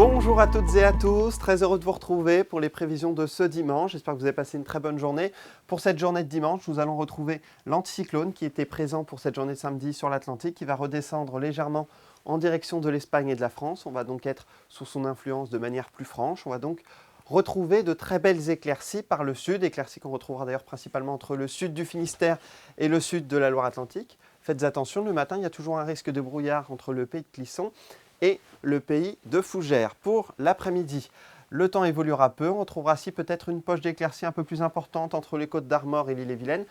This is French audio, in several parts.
Bonjour à toutes et à tous, très heureux de vous retrouver pour les prévisions de ce dimanche. J'espère que vous avez passé une très bonne journée. Pour cette journée de dimanche, nous allons retrouver l'anticyclone qui était présent pour cette journée de samedi sur l'Atlantique, qui va redescendre légèrement en direction de l'Espagne et de la France. On va donc être sous son influence de manière plus franche. On va donc retrouver de très belles éclaircies par le sud, éclaircies qu'on retrouvera d'ailleurs principalement entre le sud du Finistère et le sud de la Loire-Atlantique. Faites attention, le matin, il y a toujours un risque de brouillard entre le pays de Clisson et le pays de Fougères. Pour l'après-midi, le temps évoluera peu. On retrouvera ici peut-être une poche d'éclaircies un peu plus importante entre les côtes d'Armor et l'île-et-Vilaine.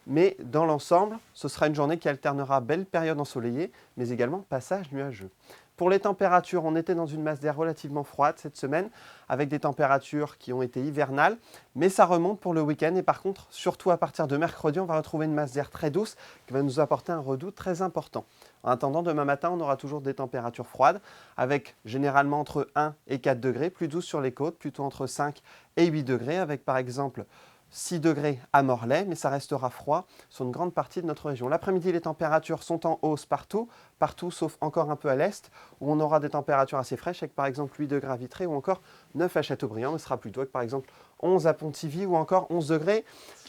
Mais dans l'ensemble, ce sera une journée qui alternera belle période ensoleillée, mais également passage nuageux. Pour les températures, on était dans une masse d'air relativement froide cette semaine, avec des températures qui ont été hivernales, mais ça remonte pour le week-end. Et par contre, surtout à partir de mercredi, on va retrouver une masse d'air très douce qui va nous apporter un redout très important. En attendant, demain matin, on aura toujours des températures froides, avec généralement entre 1 et 4 degrés, plus douces sur les côtes, plutôt entre 5 et 8 degrés, avec par exemple 6 degrés à Morlaix, mais ça restera froid sur une grande partie de notre région. L'après-midi, les températures sont en hausse partout sauf encore un peu à l'est, où on aura des températures assez fraîches, avec par exemple 8 degrés à Vitré ou encore 9 à Châteaubriand, mais ce sera plutôt avec par exemple 11 à Pontivy ou encore 11 degrés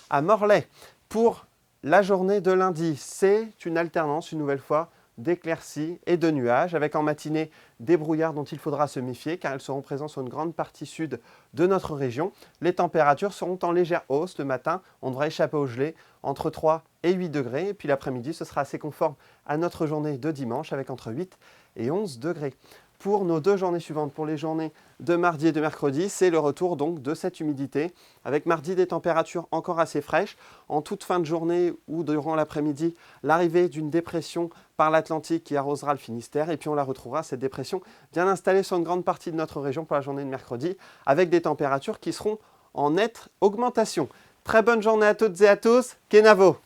à Morlaix. Pour la journée de lundi, c'est une alternance, une nouvelle fois, d'éclaircies et de nuages, avec en matinée des brouillards dont il faudra se méfier, car ils seront présents sur une grande partie sud de notre région. Les températures seront en légère hausse le matin, on devra échapper au gelé entre 3 et 8 degrés, et puis l'après-midi, ce sera assez conforme à notre journée de dimanche, avec entre 8 et 11 degrés. Pour nos deux journées suivantes, pour les journées de mardi et de mercredi, c'est le retour donc de cette humidité, avec mardi des températures encore assez fraîches, en toute fin de journée ou durant l'après-midi, l'arrivée d'une dépression par l'Atlantique qui arrosera le Finistère, et puis on la retrouvera, cette dépression, bien installée sur une grande partie de notre région pour la journée de mercredi, avec des températures qui seront en nette augmentation. Très bonne journée à toutes et à tous, Kenavo!